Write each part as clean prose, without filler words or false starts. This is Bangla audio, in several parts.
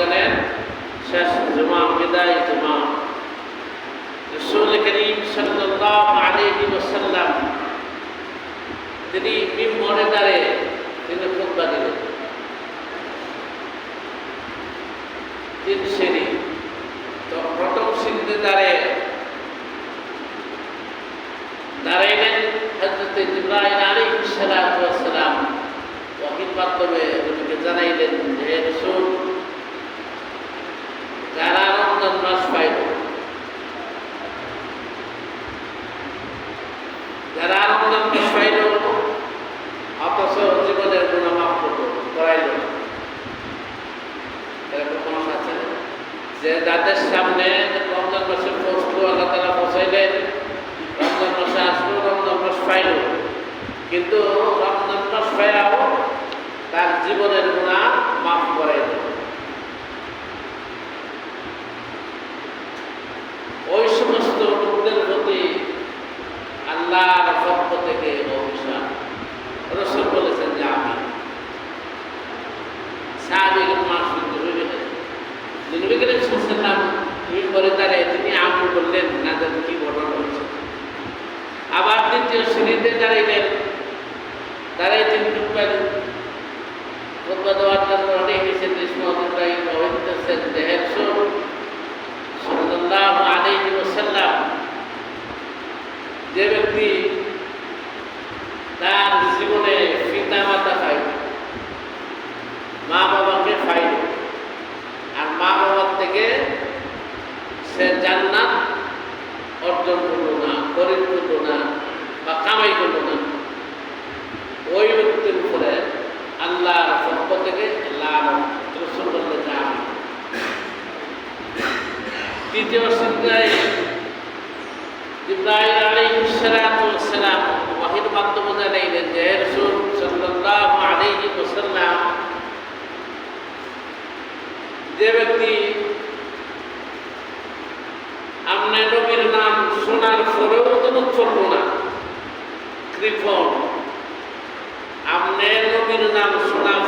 রমজানের শেষ জুমা, বিদায় জুমা। রাসূল করিম সাল্লাল্লাহু আলাইহি ওয়াসাল্লাম তিনি মিম্বরে দাঁড়িয়ে তিনি খুতবা দিলেন। 3 শ্রেণী। তো প্রথম শ্রেণীতে দাঁড়াইলেন হযরত জিবরাইল আলাইহিস সালাতু ওয়াস সালাম। ওহীর মাধ্যমে নবীকে জানাইলেন যে হে রাসূল, যারা রমজান মাস পাইল, অথচ জীবনের গুনাহ মাফ করাইল না, এরকম মানুষ আছে যে যাদের সামনে রমজান মাসের ফসল আল্লাহ তাআলা পৌঁছাইলেন, রমজান মাসে আসলো, রমজান মাস পাইল, কিন্তু রমজান মাস পাইয়াও তার জীবনের গুনাহ মাফ করাইল। ওই সমস্ত লোকদের প্রতি আল্লাহর পক্ষ থেকে অভিশাপ। রাসূল বলেছেন যে আমি সাহাবীদের মাসুদ নবী করিম সাল্লাল্লাহু মিম্বরে দাঁড়িয়ে তিনি আমি বললেন না জানি কি ঘটনা হচ্ছে। আবার দ্বিতীয় শ্রেণীতে দাঁড়াইলেন, দাঁড়িয়ে তিনি খুতবা দেওয়ার জন্য অনেক এসেছেন, বলতেছেন যে হে রাসূল সাল্লাল্লাহু আলাইহি ওয়াসাল্লাম, যে ব্যক্তি তার জীবনে পিতা মাতা পাইল, মা বাবাকে পাইল, আর মা বাবার থেকে সে জান্নাত অর্জন করলো না, খরিদ করলো না বা কামাই করলো না, ওই ব্যক্তির উপরে আল্লাহর পক্ষ থেকে রাসূল বললেন যে আমি। তৃতীয় শ্রেণীতে জিবরাইল আলাইহিস সালাতু ওয়াস সালাম ওহীর মাধ্যমে জানাইলেন যে হে রাসূল সাল্লাল্লাহু আলাইহি ওয়াসাল্লাম, যে ব্যক্তি আপনার নবীর নাম শোনার পরেও দরুদ পড়লো না, কৃপণ, আপনার নবীর নাম শোনার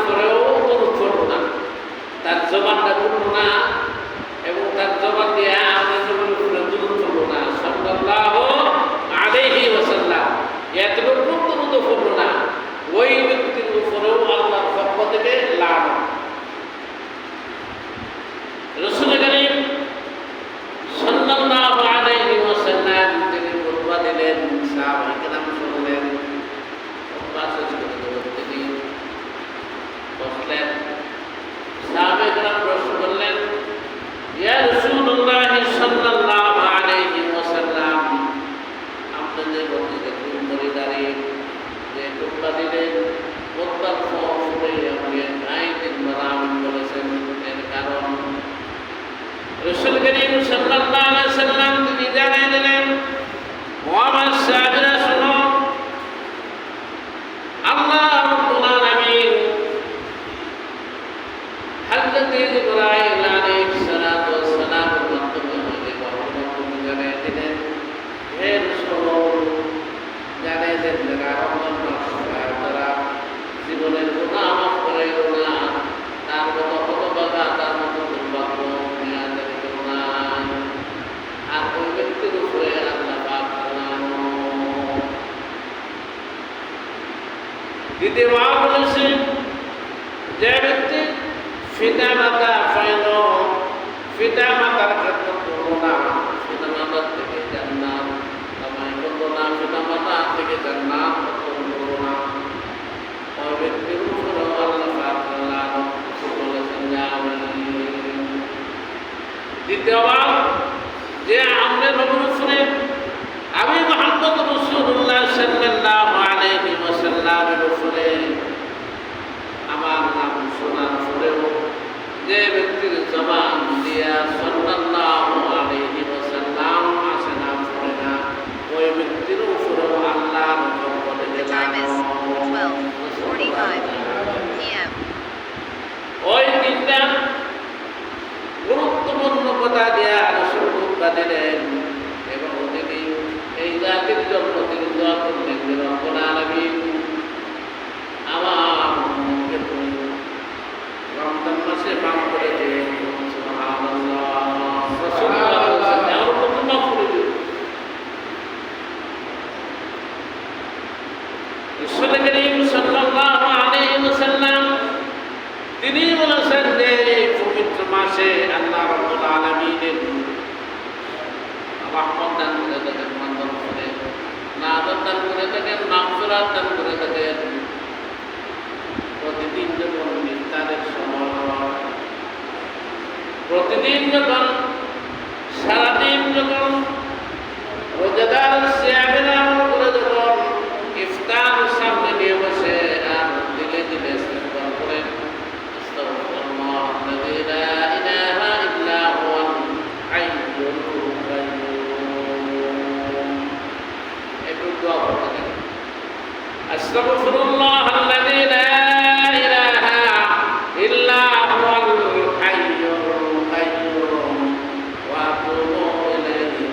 পরেও দরুদ পড়লো না, তার জবানটা খুললো না এবং তার জবান দিয়ে আপনার নবীর উপরে দরুদ পড়লো না সাল্লাল্লাহু আলাইহি ওয়াসাল্লাম, এতটুকু দরুদ পড়লো না, ওই ব্যক্তির উপরেও আল্লাহর পক্ষ থেকে লানত। রাসূল করিম সাল্লাল্লাহু আলাইহি ওয়াসাল্লাম তিনি খুতবা দিলেন, সাহাবায়ে কেরাম শুনলেন, খুতবা শেষ করে তিনি বসলেন। সাহাবায়ে কেরাম প্রশ্ন করলেন, ইয়া রাসূলুল্লাহ সাল্লাল্লাহু আলাইহি ওয়াসাল্লাম, আপনি যে বলতে মিম্বরে দাঁড়িয়ে যে খুতবা দিলেন, খুতবার পরে আপনি 3 আমিন বলেছেন, এর কারণ? রাসূল করিম সাল্লাল্লাহু আলাইহি ওয়াসাল্লাম তিনি জানাই দিলেন, ও আমার সাহাবীরা শুনো, আল্লাহ রাব্বুল আলামিন হযরত জিবরাইল আলাইহিস সালাতু ওয়াস সালামের মাধ্যমে জানাই দিলেন, হে রাসূল জানাই দেন যারা রমজান মাস তারা জীবনের গুনাহ মাফ করাইল না, তার মতো হতভাগা, তার মতো দুর্ভাগ্য আর ওই ব্যক্তির উপরে আল্লাহ পাক দ্বিতীয় বলেছেন, যে ব্যক্তি পিতা মাতা পাইল, পিতা মাতার খেদমত করল না, পিতা মাতার থেকে জান্নাত কামাই করল না, পিতা মাতা থেকে জান্নাত অর্জন করল না, ওই ব্যক্তির উপরে আল্লাহ পাক বলেছেন যে আমি। দ্বিতীয়বার যে আমরা নবীর উপরে আমি মুহাম্মদ রাসূলুল্লাহ সাল্লাল্লাহু আলাইহি ওয়াসাল্লামের উপরে আমার নাম শোনার পরেও যে ব্যক্তির জবান দিয়া সাল্লাল্লাহু আলাইহি ওয়াসাল্লাম আসে না, পড়ে না, ওই ব্যক্তির উপরেও আল্লাহর পক্ষ থেকে ওই 3টা গুরুত্বপূর্ণ কথা দেয়া রাসূল খুতবা দিলেন এবং তিনি এই জাতির জন্য তিনি দোয়া করলেন যে রব্বুল আলামিন আমার উম্মতকে তুমি রমজান মাসে মাসে আল্লাহ রাব্বুল আলামিনের রহমত দান করে থাকেন, মাধ্যম করে নাজাত দান করে থাকেন, মাগফিরাত দান করে থাকেন। প্রতিদিন যখন ইফতারের সময় হয়, প্রতিদিন যখন সারাদিন যখন রোজাদার সিয়ামের আমল করে যখন ইফতার সামনে নিয়ে বসে আর দিলে দিলে ইস্তেগফার করেন, আস্তাগফিরুল্লাহাল্লাযী লা ইলাহা ইল্লা হুয়াল হাইয়ুল কাইয়্যুম। একটু দোয়া করতে থাকেন, আস্তাগফিরুল্লাহাল্লাযী লা ইলাহা ইল্লা হুয়াল হাইয়ুল কাইয়্যুম ওয়া আতুবু ইলাইহি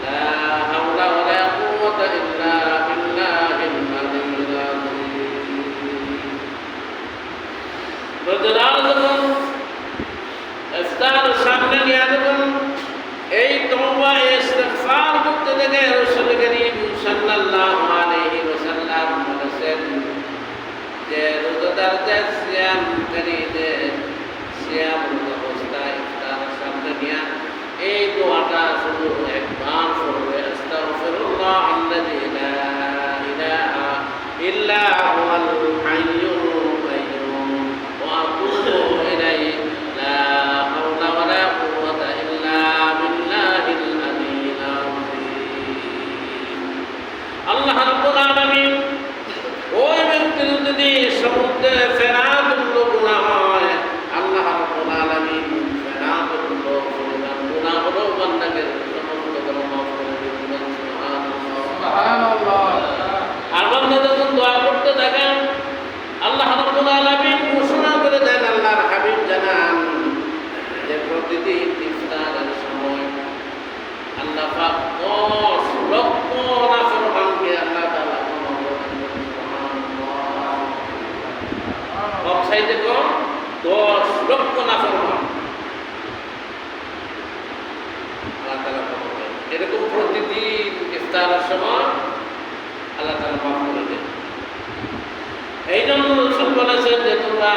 লা হাওলা ওয়া লা কুওয়াতা ইল্লা বিল্লাহিল আলিয়্যিল আযীম। রোজাদার যখন ইফতার সামনে নিয়ে যখন এই তওবা ইস্তিগফার করতে থাকে, রাসূল করিম সাল্লাল্লাহু আলাইহি ওয়াসাল্লাম বলেছেন যে রোজাদার যে সিয়ামকারীদের সিয়াম অবস্থায় ইফতার সামনে নিয়ে এই দোয়াটা শুধু একবার পড়বে, আস্তাগফিরুল্লাহাল্লাযী লা ইলাহা ইল্লা হুয়াল হাইয়ুল কাইয়্যুম ওয়া আতুবু ইলাইহি লা হাওলা ওয়া লা কুওয়াতা ইল্লা বিল্লাহিল আলিয়্যিল আযীম। আল্লাহ রাব্বুল আলামিন ওই ব্যক্তির যদি সমুদ্রে ফেরাদুল্লো গুনাহ হয়, আল্লাহ রাব্বুল আলামিন ফেরাদুল্লো পরিমাণ গুনাহ হলো বান্দাকে সমস্ত গুনাহ মাফ করে দিবেন। সুবহানাল্লাহ। আর বান্দা যখন দোয়া করতে থাকেন, আল্লাহ রাব্বুল আলামিন ঘোষণা করে দেন, আল্লাহর হাবিব জানান যে প্রতিদিন ইফতারের সময় আল্লাহ পাক 10 লক্ষ নাফরমানকে আল্লাহ তাআলা ক্ষমা করে দেন। সুবহানাল্লাহ। কম চাইতে কম 10 লক্ষ নাফরমান আল্লাহ তাআলা ক্ষমা করে দেন। এরকম প্রতিদিন ইফতারের সময় আল্লাহ তাআলা মাফ করে দেন। এই জন্য রাসূল বলেছেন যে তোমরা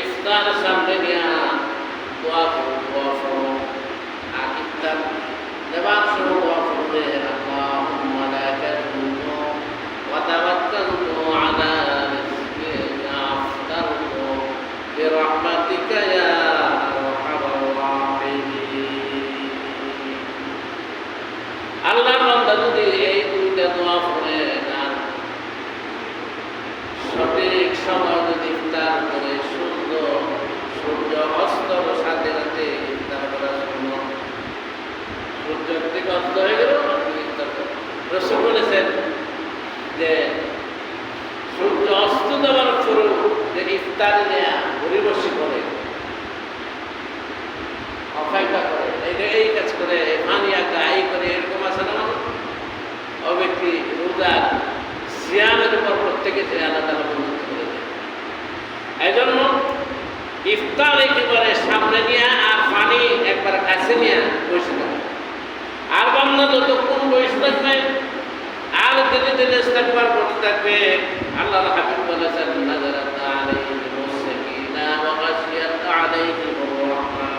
ইফতার সামনে নিয়ে দোয়া করো, আর ইফতার দেবার সময় দোয়া করবে, আল্লাহুম্মা লাকা আসলামতু ওয়া তাওয়াক্কালতু আলা রিজকিকা আফতারতু বিরহমাতিকা ইয়া আরহামার রাহিমিন। আল্লাহর বান্দা যদি এই দুইটা দোয়া পড়ে আর সঠিক সময় যদি ইফতার করে সুন্দর সূর্য অস্তর সাথে সাথে ইফতার করার জন্য সূর্য থেকে অস্ত হয়ে গেল, ইফতার করো। রাসূল বলেছেন যে সূর্য অস্ত দেওয়ার পরেও যে ইফতার নেয়া পরিবসী করে অপেক্ষা করে, এই কাজ করে মানিয়া গাই করে, এরকম আছে না? ও ব্যক্তি রোজার সিয়ামের উপর প্রত্যেকে যে আল্লাহ তাআলা বন্ধুত্ব করে দেয়। এই জন্য ইফতার একেবারে সামনে নিয়ে আর পানি একবার কাছে নিয়ে বসে থাকবে। আর বান্দা যতক্ষণ বসে থাকবে আর ধীরে ধীরে ইস্তেগফার করতে থাকবে। আল্লাহর হাবিব বলেছেন, নাযারাত আলাইহিমুস সাকিনা ওয়া গাশিয়াত আলাইহিমুর রাহমাহ।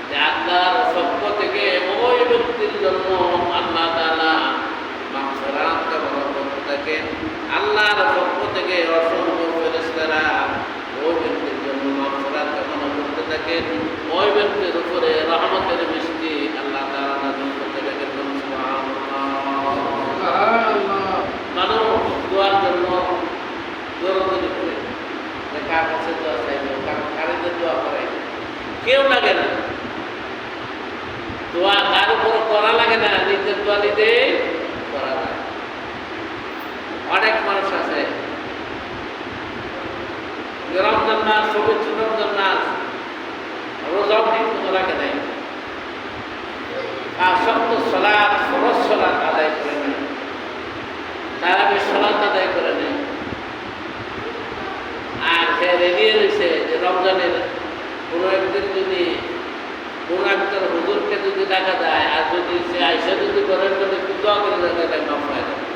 যে আল্লাহর পক্ষ থেকে ওই ব্যক্তির জন্য আল্লাহ তাআলা মাগফিরাত কামনা করতে থাকেন। আল্লাহর পক্ষ থেকে অসংখ্য ফেরেশতারা ওই ব্যক্তির জন্য মাগফিরাত কামনা করতে থাকেন। ওই ব্যক্তির উপরে রহমতের বৃষ্টি আল্লাহ তাআলা নাযিল করতে থাকেন। সুবহানাল্লাহ। মানুষ দোয়ার জন্য দৌড়াদৌড়ি করে, কার কাছে দোয়া চাইবে, কার দোয়া করে, কেউ লাগে না। দোয়া কার উপর করা লাগে না, নিজের দোয়া নিজেই করা যায়। অনেক মানুষ আছে রমজান মাস, পবিত্র রমজান মাস রোজাও ঠিক মতো রাখে নাই, আর সপ্ত সালাত ফরজ সালাত আদায় করে নেয়, তারাবির সালাত আদায় করে নেয়। আর সে রেডি রয়েছে যে রমজানের কোনো একদিন যদি কোন একজন হুজুরকে যদি দেখা যায়, আর যদি সে আইসা যদি করেন যদি একটু দোয়া করে দেখা মাফ হয়ে যাবে।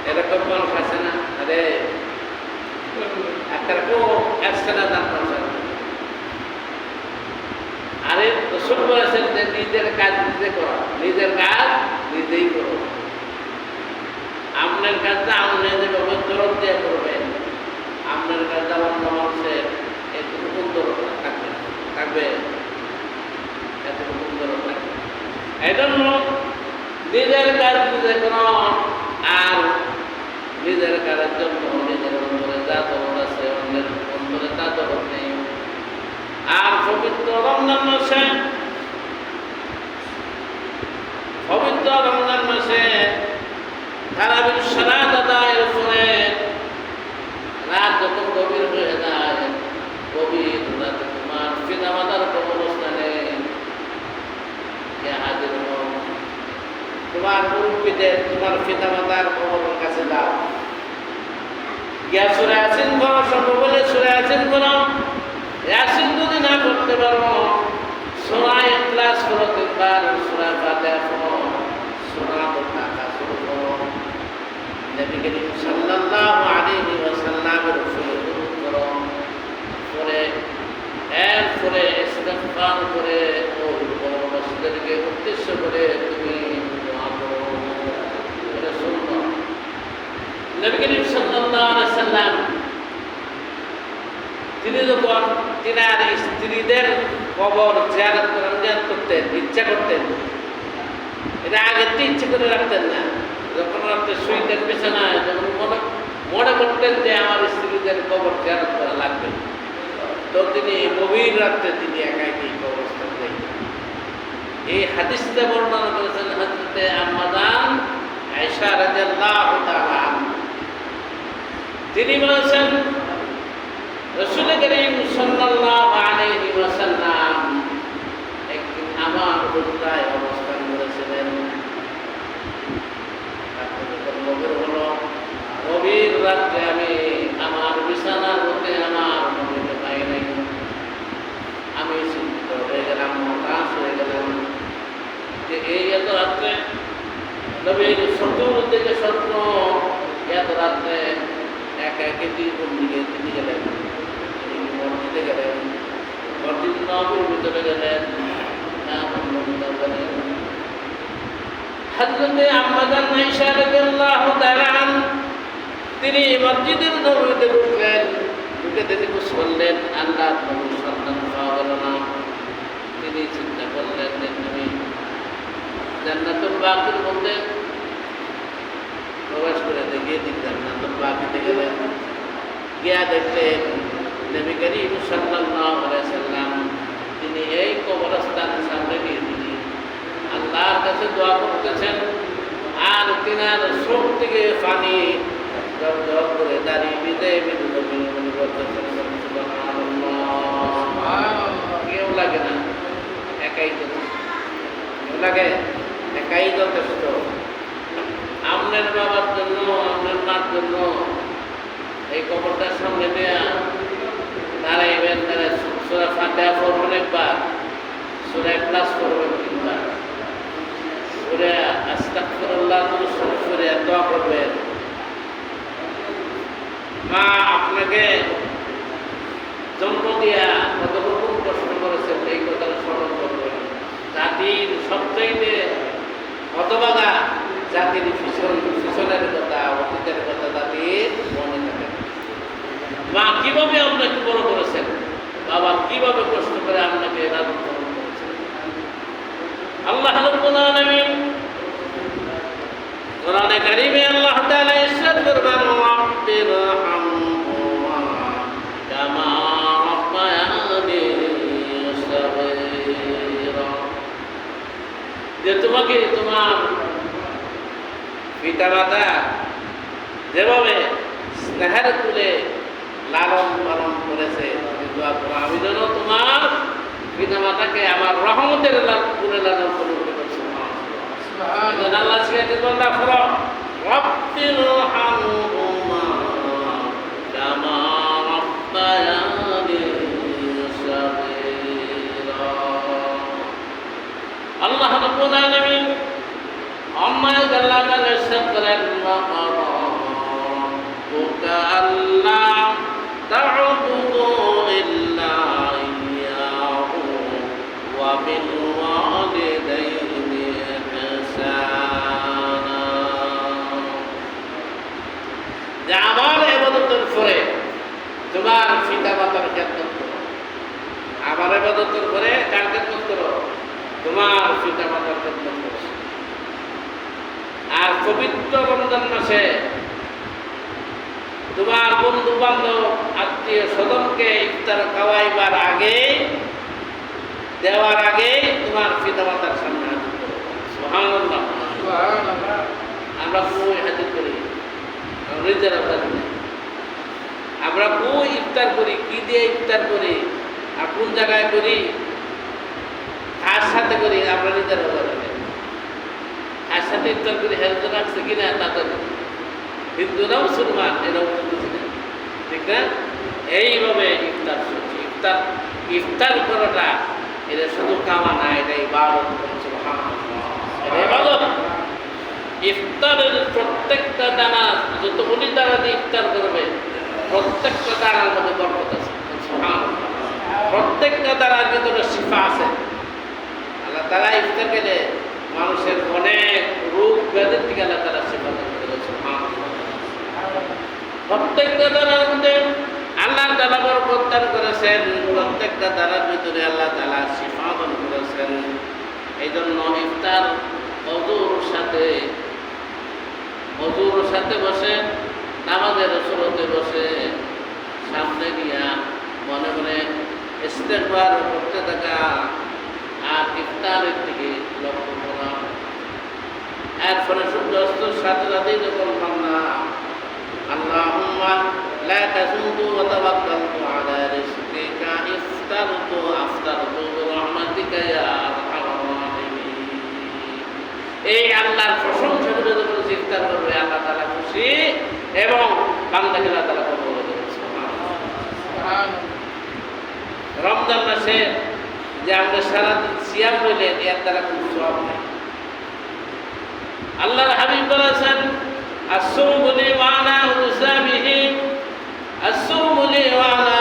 এরকম মানুষ আছে না? আরে একটা আসছে না জান্নাত আসবে। আরে রাসূল বলেছেন যে নিজের কাজ নিজে করো, নিজের কাজ নিজেই করো। আপনার কাজটা আপনি যেভাবে দরদ দিয়ে করবেন, আপনার কাজটা অন্য মানুষের এতটুকু দরদ থাকবে থাকবে এতটুকু দরদ থাকবে। এই জন্য নিজের কাজ নিজে করো, আর নিজের কাজের জন্য নিজের অন্তরে যা দরদ আছে অন্যের অন্তরে তা দরদ নেই। আর পবিত্র রমজান মাসে তারাবির সালাত আদায়ের পরে রাত যখন গভীর হয়ে যায়, গভীর রাতে তোমার পিতামাতার কবরস্থানে হাজির হও, তোমার মুরব্বীদের তোমার পিতামাতার কবরের কাছে যাও, গিয়া সূরা ইয়াসিন পড়ো, সম্ভব হলে সূরা ইয়াসিন পড়ো। ইয়াসিন যদি না করতে পারো, সূরা ইখলাস পড়ো 3 বার, সূরা ফাতিহা পড়ো, সূরা ফাতিহা শুরু করো। নবী করিম সাল্লাল্লাহু আলাইহি ওয়াসাল্লামের উপরে দরুদ করো, পরে এরপরে ইস্তিগফার করে ওই মসজিদকে উদ্দেশ্য করে তুমি দোয়া করো। এটা শুনতো নবী করিম সাল্লাল্লাহু আলাইহি ওয়াসাল্লাম তিনি যখন তিনার স্ত্রীদের কবর জিয়ারত করতেন, ইচ্ছা করতেন, এটা আগেতে ইচ্ছে করে রাখতেন না। যখন রাত্রে শুইতেন বিছানায়, যখন মনে করতেন যে আমার স্ত্রীদের কবর জিয়ারত করা লাগবে, তো তিনি গভীর রাত্রে তিনি একাই কবরস্থান দেখতেন। এই হাদিসটা বর্ণনা করেছেন হযরতে আম্মা জান আয়েশা রাদিয়াল্লাহু তাআলা আনহা। তিনি বলেছেন রাসূল করিম সাল্লাল্লাহু আলাইহি ওয়াসাল্লাম একদিন আমার হুজরায় অবস্থান করেছিলেন। গভীর হলো, গভীর রাত্রে আমি আমার বিছানার মধ্যে আমার নবীকে পাই নাই। আমি চিন্তিত হয়ে গেলাম, হতাশ হয়ে গেলাম যে এই এত রাত্রে নবীর চতুর্দিকে স্বপ্ন, এত রাত্রে একা একে কোন দিকে তিনি গেলেন, মসজিদে গেলেন, মসজিদ নববীর ভিতরে গেলেন, হযরতে আম্মা জান আয়েশা রাদিয়াল্লাহু তাআলা আনহা তিনি মসজিদের নববীতে ঢুকলেন, ঢুকে তিনি গোসল করলেন, আল্লাহর নবীর সন্তান পাওয়া গেল না। তিনি চিন্তা করলেন যে তুমি জান্নাতুল বাকির মধ্যে প্রবেশ করে দেখিয়ে দিন, জান্নাতুল বাকিতে গেলেন, গিয়া দেখলেন নবী করিম সাল্লাল্লাহু আলাইহি সাল্লাম তিনি এই কবরস্থানের সামনে গিয়ে তিনি আল্লাহর কাছে দোয়া করতেছেন, আর তিনার চোখ থেকে পানি জল জল করে দাঁড়িয়ে বিদে বিদে মনে করতেছেন। কেউ লাগে না, একাই যথেষ্ট। কেউ লাগে, একাই যথেষ্ট। আপনার বাবার জন্য, আপনার মার জন্য এই কবরটার সামনে দেয়া দাঁড়াইবেন, তারা সূরা ফাতিহা পড়বেন একবার, সূরা ইখলাস পড়বেন 3 বার, সূরা আস্তাগফিরুল্লাহ করে দোয়া করবেন। মা আপনাকে জন্ম দিয়া কত রকম কষ্ট করেছেন, এই কথাটা স্মরণ করবেন। জাতির সবচাইতে হতভাগা জাতির পিছনের কথা, অতীতের কথা জাতির মনে থাকে। মা কিভাবে আপনাকে বড় করেছেন, বাবা কিভাবে কষ্ট করে আপনাকে লালন পালন করেছেন। আল্লাহ রাব্বুল আলামিন কোরআনে কারীমে আল্লাহ তাআলা ইরশাদ করবেন, রাব্বিরহামহুমা কামা রাব্বায়ানি সগীরা, যে তোমাকে তোমার পিতামাতা যেভাবে স্নেহের তুলে লালন পালন করেছে, আমি যেন তোমার পিতামাতাকে আমার রহমতের তুলে লালন পালন করেছি। আল্লাহ শিখাইতেছেন, রাব্বিরহামহুমা কামা রাব্বায়ানি সগীরা। আল্লাহ রাব্বুল আলামিন আম্মা জাল্লাল্লাহু ইরশাদ করেন, আল্লাহ তা'বুদু আমার ইবাদতের পরে কার খেদমত করো? তোমার পিতা মাতার খেদমত করো। আর পবিত্র রমজান মাসে তোমার বন্ধু বান্ধব আত্মীয় স্বজনকে ইফতার খাওয়াইবার আগে দেওয়ার আগে তোমার পিতা মাতার সামনে হাজির করো। সুবহানাল্লাহ। আমরা কই হাজির করি? নিজের আমরা কই ইফতার করি? কি দিয়ে ইফতার করি? আর কোন জায়গায় করি? কার সাথে করি? আমরা নিজের কার সাথে ইফতার করি? হেলথ রাখছে কিনা তাদের হিন্দু না মুসলমান এরাও বুঝি না, ঠিক না? এইভাবে ইফতার ইফতার ইফতার করাটা এটা শুধু কামা না, এটা ইবাদত। ইবাদত। ইফতারের প্রত্যেকটা দানা যতগুলি দানা দিয়ে ইফতার করবে প্রত্যেকটা দানার মধ্যে বরকত আছে। প্রত্যেকটা দানার ভিতরে শিফা আছে। আল্লাহ তাআলা ইফতার খেলে মানুষের অনেক রোগ ব্যাধির থেকে আল্লাহ তাআলা শিফা দান করে। প্রত্যেকটা দানার মধ্যে আল্লাহ তাআলা বরকত দান করেছেন। প্রত্যেকটা দানার ভিতরে আল্লাহ তাআলা শিফা দান করেছেন। এই জন্য ইফতার অজুর সাথে বসে নামাজের সুরতে বসে সামনে নিয়ে মনে মনে ইস্তেগফার করতে থাকা আর ইফতারের দিকে লক্ষ্য করা। এরপরে সূর্যাস্তর সাথে সাথেই যখন বান্দা আল্লাহুম্মা লা তাজুদু ওয়া তাওয়াক্কালতু আলা রিজকিকা ইফতারতু আফতারতু বিরহমাতিকা ইয়া আরহামার রাহিমিন, এই আল্লাহর প্রশংসা করে যখন ইফতার করবে আল্লাহ তাআলা খুশি এবং বান্দাকে আল্লাহ তাআলা কবুল করবেন। সুবহানাল্লাহ। রমজান মাসে যে আমরা সারাদিন সিয়াম করলেন এর দ্বারা কোনো সওয়াব নেই। আল্লাহর হাবিব বলেছেন আসসাওমু লি ওয়া আনা উজসা বিহি, আসসাওমু লি ওয়া আনা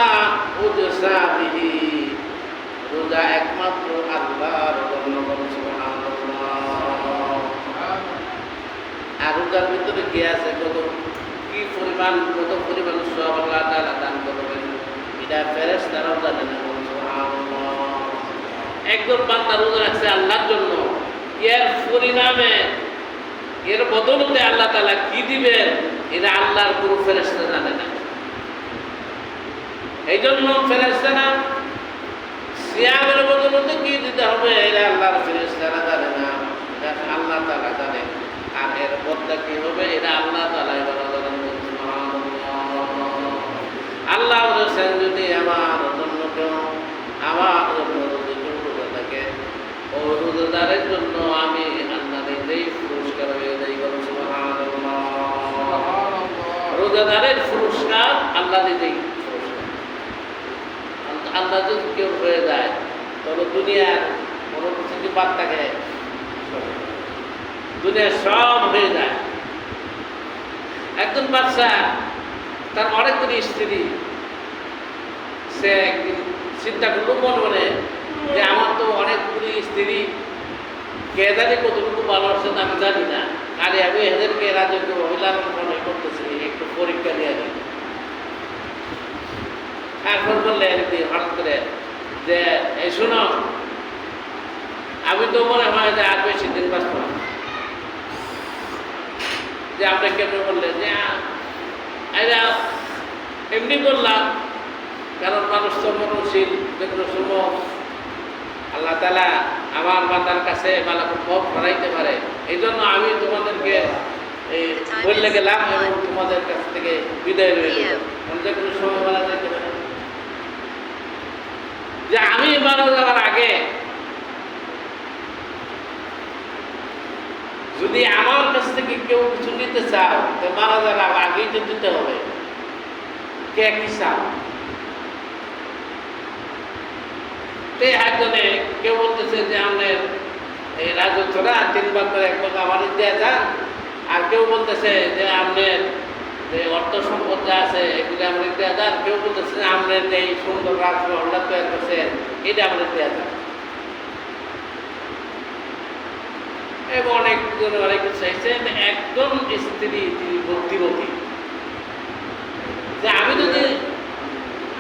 উজসা বিহি। রোজা একমাত্র আল্লাহর জন্য। সুবহানাল্লাহ। আর রোজার ভিতরে কি আছে? কত পরিমাণ সওয়াব আল্লাহ তাআলা দান করবেন এটা ফেরেশতারাও জানে না। সুবহানাল্লাহ। একজন বান্দা রোজা রাখছে আল্লাহর জন্য, এর পরিণামে এর বদলতে আল্লাহ তাআলা কি দিবেন এটা আল্লাহর কোনো ফেরেশতা জানে না। এই জন্য ফেরেশতারা সিয়ামের বদলতে কি দিতে হবে এটা আল্লাহর ফেরেশতারা জানে না, এটা আল্লাহ তাআলা জানে। আর এর বদলা কি হবে এটা আল্লাহ তাআলাই ভালো জানেন। আল্লাহ বলেছেন যদি আমার জন্য কেউ আমার জন্য যদি রোজা থাকে ও রোজাদারের জন্য আমি আল্লাহ নিজেই পুরস্কার হয়ে যাই। রোজাদারের পুরস্কার আল্লাহ নিজেই পুরস্কার। আল্লাহ যদি কেউ হয়ে যায় তবে দুনিয়ার কোনো কিছু বাদ থাকে, দুনিয়া সব হয়ে যায়। একজন বাদশা তার অনেকগুলি স্ত্রী, সে চিন্তা করলো মনে মনে যে আমার তো অনেকগুলি স্ত্রী, কে জানি কতটুকু ভালো আছেন আমি জানি না, আরে আমি এদেরকে রাজকীয় মহিলার মনে করতেছি একটু পরীক্ষা দিয়ে দিই। তারপর বললেন হঠাৎ করে যে এই শোনো, আমি তো মনে হয় যে আর বেশি দিন বাঁচব না। যে আপনি কেমন বললেন? যে এমনি বললাম, কারণ মানুষ তো মননশীল, যে কোনো সময় আল্লাহ তাআলা আমার বান্দার কাছে মালাকুল মউত ফরাইতে পারে। এই জন্য আমি তোমাদেরকে বললে গেলাম এবং তোমাদের কাছ থেকে বিদায় হয়ে গেলাম। যে কোনো সময় মারা যাইতে পারে। যে আমি মারা যাওয়ার আগে যদি আমার কাছ থেকে কেউ কিছু নিতে চাও তো মারা যাওয়ার আগেই তো দিতে হবে। কে কি চাও? একজনে কেউ বলতেছে যে আমাদের এই রাজত্বরা 3 ভাগ করে 1 ভাগ আমাদের দেওয়া যান, আর কেউ বলতেছে যে আমাদের যে অর্থ সম্পদ যা আছে এগুলি আমাদের দেওয়া যান, কেউ বলতেছে যে আমাদের এই সুন্দর রাজমহলটা তৈরি করছে এটা আমাদের দেওয়া যান। এবং অনেকজন অনেক চাইছে। একজন স্ত্রী তিনি বুদ্ধিমতী, যে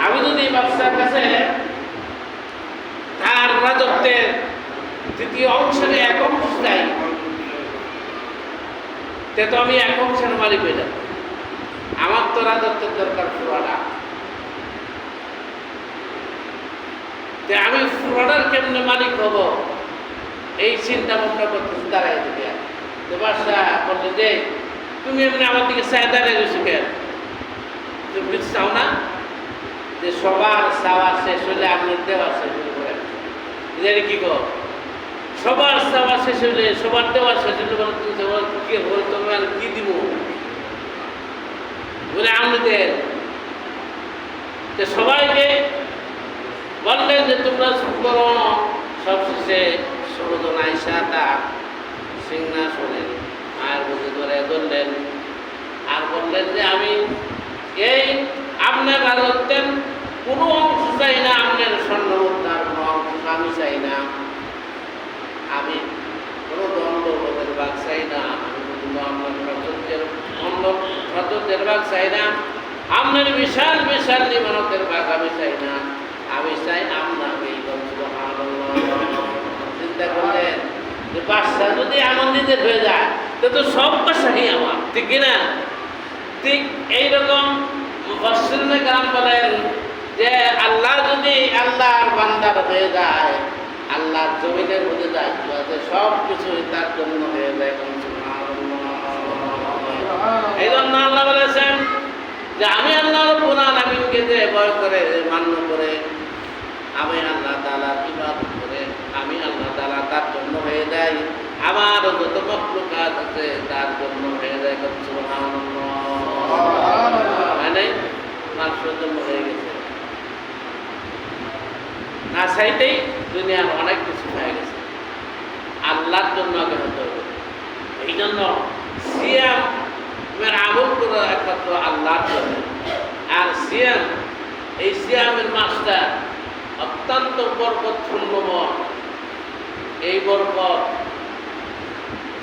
আমি যদি বাদশার কাছে রাজত্বের দ্বিতীয় অংশের এক অংশ চাই, তে তো আমি এক অংশের মালিক হয়ে যাব। আমার তো রাজত্বের দরকার পুরোটা, তে আমি পুরোটার কেমনে মালিক হব, এই চিন্তা ভাবনা করতেছি দাঁড়াই দিকে। বাদশাহ বললেন যে তুমি এমনি আমার দিকে চায় দাঁড়াই রয়েছো কেন? তুমি কিছু চাও না যে সবার চাওয়া শেষ হলে আপনি দেওয়া শেষ হলে করেন? কি কর, সবার চাওয়া শেষ হলে সবার দেওয়া শেষ হলে কি হল, তোমার কি দিব বলে আপনি দেন। সবাইকে বললেন যে তোমরা করো। সবশেষে ষোলোজন আইসা তার সিংহাসনের মায়ের মধ্যে ধরলেন আর বললেন যে আমি এই আপনার রাজত্বের কোনো অংশ চাই না, আপনার স্বর্ণ মুদ্রার কোনো অংশ আমি চাই না, আমি কোনো দণ্ড লোকের ভাগ চাই না, আমি কোনো আপনার প্রাচুর্যের ভাগ চাই না, আপনার বিশাল বিশাল নিমানতের ভাগ আমি চাই না, আমি চাই আপনাকে। চিন্তা করলেন যে বাদশাহ যদি আমার নিজের হয়ে যায় তো সব বাদশাহই আমার, ঠিক কিনা? ঠিক এইরকম মুফাসসিরিনে কেরাম বলেন যে আল্লাহ যদি আল্লাহর বান্দার হয়ে যায়, আল্লাহর জমিনের মধ্যে যায়, সব কিছুই তার জন্য হয়ে যায়। এই জন্য আল্লাহ বলেছেন যে আমি আল্লাহ রাব্বুল আলামিনকে যে ভয় করে মান্য করে, আমি আল্লাহ তাআলার ইবাদত করে, আমি আল্লাহ তাআলা তার জন্য হয়ে যাই, আমার যত মাখলুকাত আছে তার জন্য হয়ে যায়। সুবহানাল্লাহ, মানে মানুষের জন্য হয়ে গেছে, না চাইতেই দুনিয়ার অনেক কিছু হয়ে গেছে, আল্লাহর জন্য আগে হতে হবে। এই জন্য সিয়াম আমল করা একমাত্র আল্লাহর জন্য। আর সিয়াম, এই সিয়ামের মাসটা অত্যন্ত বরকতপূর্ণময়। এই বরকত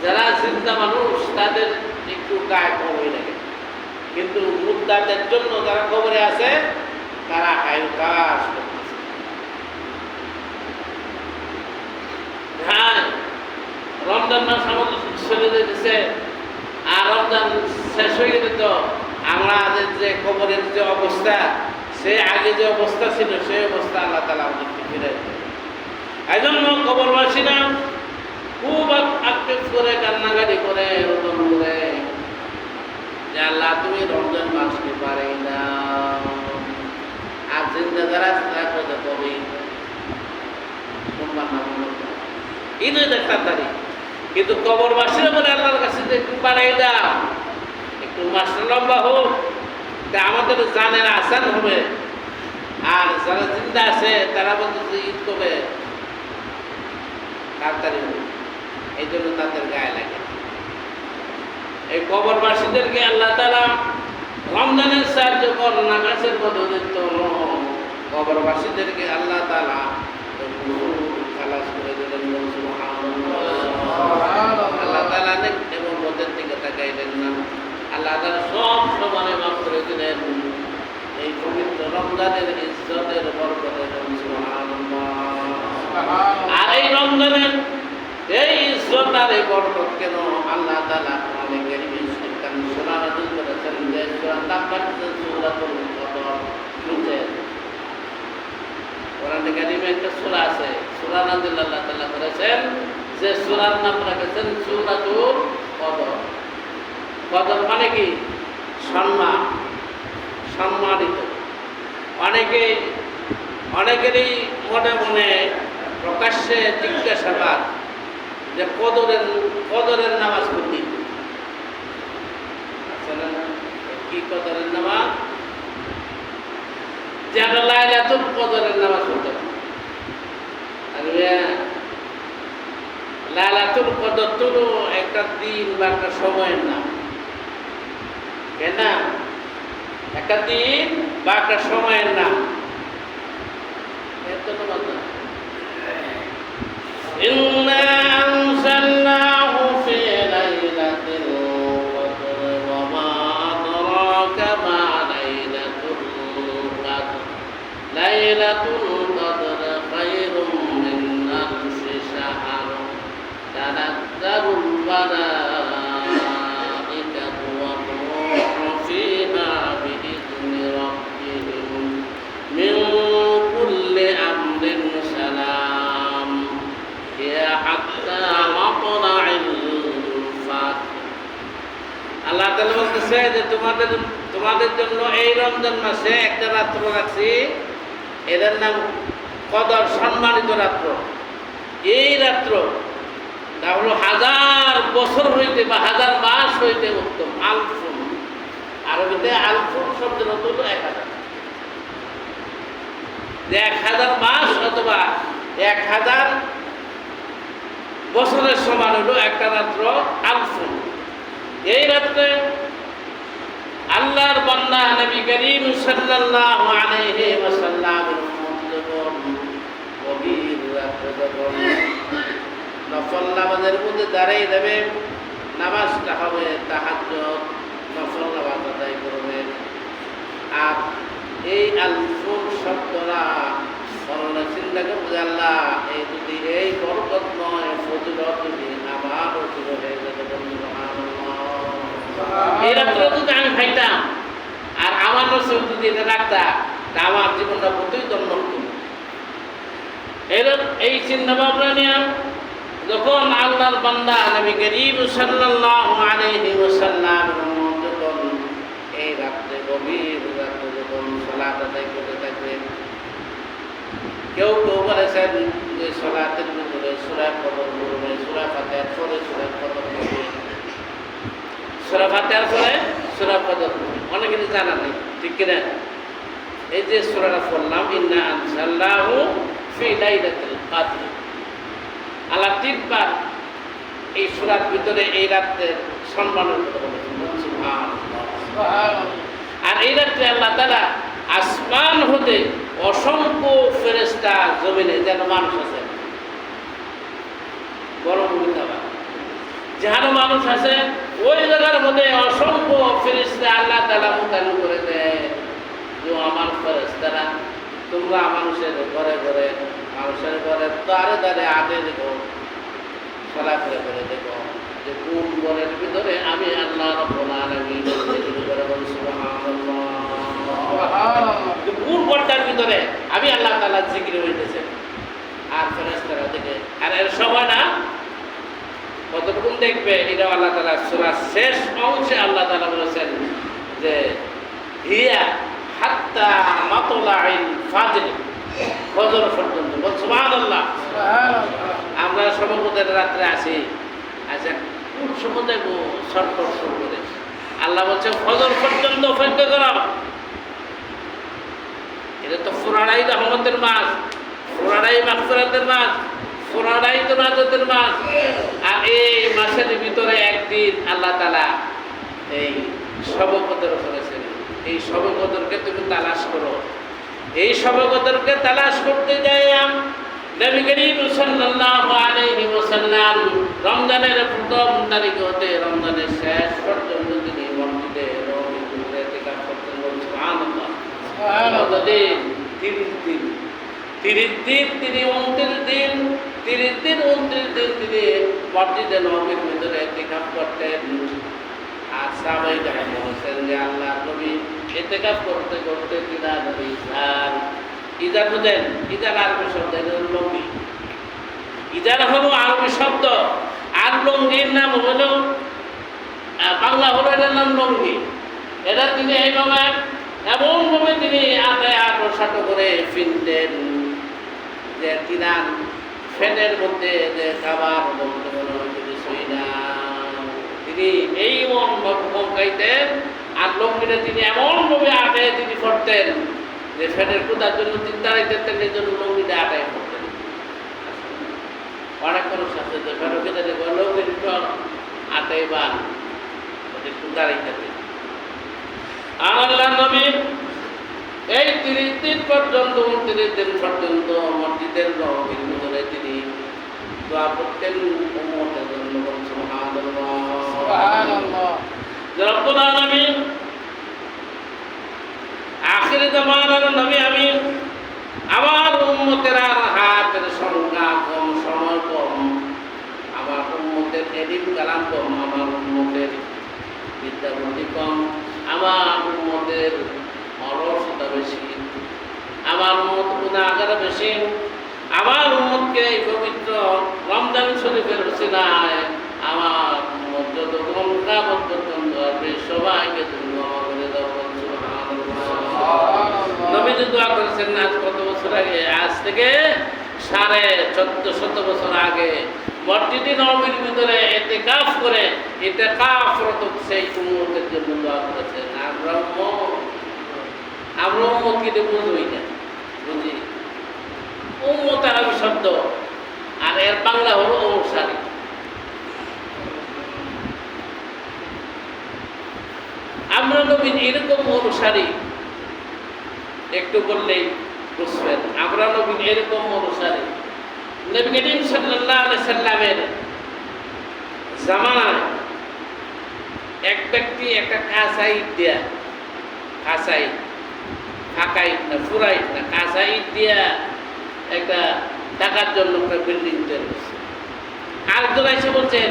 যারা জিন্দা মানুষ তাদের একটু গায়ে কমই লাগে, কিন্তু মুদ্দাদের জন্য যারা কবরে আছে তারা হায়ু কাজ করতেছে। হ্যাঁ, রমজান মাস আমাদের চলে যেতেছে, আর রমজান শেষ হয়ে গেলে তো আমাদের যে কবরের যে অবস্থা, সে আগে যে অবস্থা ছিল সেই অবস্থা আল্লাহ তাআলা আমাদেরকে ফিরে দেয়। এই জন্য কবরবাসীরা খুব আক্ষেপ করে, কান্নাকাটি করে, রোদন করে যে আল্লাহ তুমি রমজান মাসকে পারে না। আর জিন্দা যারা তারা কবে ঈদের একটা তারিখ, কিন্তু কবরবাসীরা বলে আল্লাহর কাছে যে একটু বাড়াই দাও, একটু মাসটা লম্বা হোক, তা আমাদের জানের আসান হবে। আর যারা জিন্দা আছে তারা বলতে ঈদ কবে তাড়াতাড়ি হবে, এই জন্য তাদের গায়ে লাগে। এই কবরবাসীদেরকে আল্লাহ তাআলা রমজানের সাহায্য করেন, আকাশের পদ্ধতিতে কবরবাসীদেরকে আল্লাহ তাআলা খালাস করে দিলেন। আল্লাহ তাআলা এবং ওদের দিকে তাকাইলেন না, আল্লাহ তাআলা সব সমানে মাফ করে দিলেন। এই পবিত্র রমজানের ইজ্জতের বরকতের আর এই রমজানের এই ইজ্জত আর এই বরকত কেন আল্লাহ তাআলা কোরআনে কারীমে সূরা নাযিল করেছেন, যে সূরা তাবারাকাত সূরাতুল কদর শুনছেন? কোরআনে কারীমে একটা সূরা আছে, সূরা নাযিল আল্লাহ তাআলা করেছেন, যে সূরার নাম রেখেছেন সূরাতুল কদর। কদর মানে কি? সম্মান, সম্মানিত। অনেকেরই মনে মনে প্রকাশ্যে জিজ্ঞাসাবাদ যে কদরের নামাজ পড়ি, কি কদরের নামাজ? যে আমরা লাইলাতুল কদরের নামাজ পড়তে পারি। লাইলাতুল কদর তো একটা দিন বা একটা সময়ের নাম, কেন? একটা দিন বা একটা সময়ের নাম। এত নামাজ না। إنا أنزلناه في ليلة القدر وما أدراك ما ليلة القدر ليلة القدر خير من তানাজ্জালুল মালাইকাতু ওয়ার রূহু ফীহা বিইذনি রাব্বিহিম মিন কুল্লি আমরিন সালাম হিয়া হাত্তা মাতলা'il ফাজর। আল্লাহ তাআলা বলতেছে যে তোমাদের জন্য এই রমজান মাসে একটা রাত্র রাখছি, এদের নাম কদর, সম্মানিত রাত্র। এই রাত্র তা হলো 1000 বছর হইতে বা 1000 মাস হইতে উত্তম। আলফুন, আরবিতে আলফুন শব্দের অর্থ হলো 1000। 1000 মাস অথবা 1000 বছরের সমান হলো একটা রাত্র আলফুন। এই রাত্রে আল্লাহর বান্দা নবী করিম সাল্লাল্লাহু আলাইহি ওয়াসাল্লামের উম্মত যখন গভীর রাতে যখন নফল নামাজের মধ্যে দাঁড়িয়ে যাবে, নামাজটা হবে তাহাজ্জুদ, নফল নামাজ আদায় করবে। আর এই আলফুন শব্দটা মরণে চিন্তা করবে, আল্লাহ এই যদি এই বরকতময় ফজিলত যদি আমার অধীন হয়ে যেত, এই রাত্রে যদি আমি খাইতাম আর আমার রসুল যদি এটা রাখতাম, তা আমার জীবনটা প্রতিই ধন্য হতো। এই চিন্তা ভাবনা নিয়ে যখন আল্লাহর বান্দা নবী করিম সাল্লাল্লাহু আলাইহি ওয়াসাল্লাম যখন এই রাত্রে গভীর রাত্রে যখন সালাত আদায় করতে থাকবেন, কেউ কেউ বলেছেন যে সালাতের ভিতরে সূরা কদর পড়বে, সূরা ফাতিহার পরে সূরা কদর পড়বে, সূরা ফাতিহার পরে সূরা কদর পড়বে। অনেকের জানা নেই, ঠিক কিনা? এই যে সূরাটা পড়লাম, ইন্না আনজালনাহু ফি লাইলাতুল কদর, আল্লাহ 3 বার এই সূরার ভিতরে এই রাতের সম্মানের কথা বলেছেন। সুবহানাল্লাহ। আর এই রাত্রে আল্লাহ তাআলা আসমান হতে অসংখ্য ফেরেশতা জমিনে, যেন মানুষ আছে বড় মুমিনরা, যেখানে মানুষ আছে ওই জায়গার মধ্যে অসংখ্য ফেরেশতা আল্লাহ তাআলা মোতায়েন করে দেয়। যে আমার ফেরেশতারা তোমরা মানুষের ঘরে ঘরে, মানুষের ঘরে দ্বারে দ্বারে আটে দেখো, চলাফেরা করে দেখো যে কোন ঘরের ভিতরে আমি আল্লাহ রাব্বুল আলামিন কোন ঘরটার ভিতরে আমি আল্লাহ তাআলা জিকির হইতেছে। আর ফেরেশতারা দেখে, আর এর সময়টা কতটুকু দেখবে, এটা আল্লাহ তাআলা সূরার শেষ অংশে আল্লাহ তাআলা বলেছেন যে হিয়া হাত্তা মাতলা'ইল ফাজর, ফজর পর্যন্ত। সুবহানাল্লাহ। আমরা সমুদ্রের রাত্রে আসি, আচ্ছা কোন সময় দেখবো শর্টকট শুরু করে আল্লাহ বলছে ফজর পর্যন্ত অপেক্ষা করো। এটা তো পুরাটাই রহমতের মাস, পুরাটাই মাগফিরাতের মাস, পুরাটাই তো নাজাতের মাস। আর এই মাসের ভিতরে একদিন আল্লাহ তাআলা এই শবে কদর করেছেন। এই শবে কদরকে তুমি তালাশ করো। এই শবে কদরকে তালাশ করতে যাই নবী করিম সাল্লাল্লাহু আলাইহি ওয়াসাল্লাম রমজানের প্রথম তারিখ হতে রমজানের শেষ পর্যন্ত তিনি মসজিদে নববীতে ইতিকাফ করতেন। সুবহানাল্লাহ। সুবহানাল্লাহ। 30 দিন তিনি 29 দিন তিনি মসজিদে নববীর ভিতরে ইতিকাফ করতেন। আর সাহাবায়ে কেরাম বলেছেন যে আল্লাহ নবী ইতিকাফ করতে করতে তিনা নবী ইজার বুঝেন, ইজার আরবি শব্দ, লঙ্গি। ইজার হলো আরবি শব্দ, আর লঙ্গির নাম হলো বাংলা হলো এটার নাম লঙ্গি। এটা তিনি এইভাবে এমনভাবে তিনি আটায় আটো করে ফিনতেন যে তিনা ফ্যানের মধ্যে যে খাবার বলতে মনে হয়তো কিছুই না, তিনি এই মন গাইতেন। আর লঙ্গিটা তিনি এমনভাবে আটায় তিনি পড়তেন যে ফ্যানের কোথার জন্য তিনি দাঁড়াইতেন, এই জন্য লঙ্গিটা আটায় পড়তেন। অনেক মানুষ আছে যে ফ্যানের খেতে লঙ্গির আটাই বা একটু দাঁড়াইতেন। আর আল্লাহ নবী এই 30 দিন পর্যন্ত 29 দিন পর্যন্ত মসজিদের নববীর ভিতরে তিনি দোয়া করতেন উম্মতের জন্য। সুবহানাল্লাহ। সুবহানাল্লাহ। রব্বুল আলামিন আখিরে জামানার নবী আমি আমার উম্মতের হাতের সংখ্যা কম, সময় কম, আমার সাহাবীদের এলিম কালাম কম, আমার উম্মতের বিদ্যা বুদ্ধি কম, আমার উম্মতের অলসতা বেশি, আমার উম্মত গুনাহগার বেশি। আমার উম্মতকে এই পবিত্র রমজান শরীফের উসিলায় আমার উম্মত যত গঙ্গা পর্যন্ত আসবে সবাইকে তুমি ক্ষমা করে দাও। নবীজি দোয়া করেছেন আজ কত বছর আগে, আজ থেকে 1450 বছর আগে মসজিদে নববীর ভিতরে ইতিকাফ করে ইতিকাফরত সেই উম্মতের জন্য দোয়া করেছেন। আমরা উম্মত কিন্তু বুঝবই না, বুঝি উম্মত আরবি শব্দ আর এর বাংলা হলো অনুসারী। আমরা নবীর এরকম অনুসারী, একটু বললেই বুঝবেন আমরা নবীর এরকম অনুসারী। নবী করিম সাল্লাল্লাহু আলাইহি সাল্লামের জামানায় এক ব্যক্তি একটা কাঁচা ইট দিয়া, কাঁচা ইট, ফাঁকা ইট না, ফুরা ইট না, কাঁচা ইট দিয়া একটা টাকার জন্য একটা বিল্ডিং তৈরি করছে। আরেকজন এসে বলছেন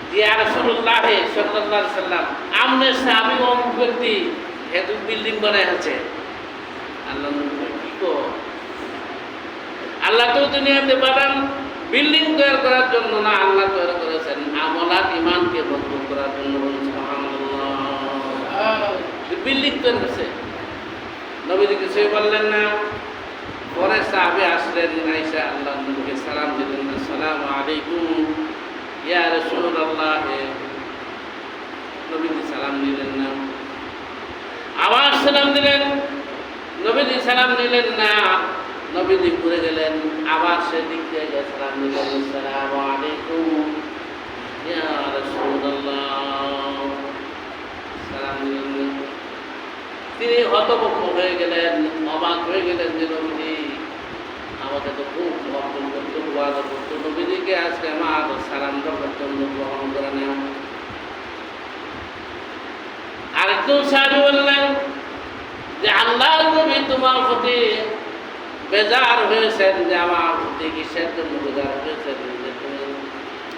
যে ইয়া রাসূলুল্লাহ সাল্লাল্লাহু আলাইহি সাল্লাম, আমনে সাহাবী অমুক ব্যক্তি এত বিল্ডিং বানায় আছে। আল্লাহ কি কো, আল্লাহ তো দুনিয়াতে বানান বিল্ডিং তৈরি করার জন্য না, আল্লাহ তৈরি করেছেন আমলাত ইমানকে মজবুত করার জন্য। সুবহানাল্লাহ, বিল্ডিং তৈরি করছে। নবীজি কিছুই বললেন না। পরে সাহাবী আসলেন, আয়েশা আল্লাহ নবীকে সালাম দিলেন, আসসালামু আলাইকুম ইয়া রাসূলুল্লাহ। নবীজি সালাম দিলেন না। আবার সালাম দিলেন, নবীজি সালাম দিলেন না। নবীজি ঘুরে গেলেন, আবার সে দিক থেকে সালাম দিলেন, আসসালামু আলাইকুম ইয়া রাসূলুল্লাহ। সালাম দিলেন। তিনি হতভম্ব হয়ে গেলেন, অবাক হয়ে গেলেন যে নবীজি আমাকে তো খুব মহব্বত করতো, ওয়াদা করতো, নবীজিকে আজকে আমার সালাম দেওয়ার জন্য গ্রহণ করে নেন। আরেকজন সাহাবী বললেন যে আল্লাহর নবী তোমার প্রতি বেজার হয়েছেন, যে আমার প্রতি কিসের জন্য বেজার হয়েছেন, যে তুমি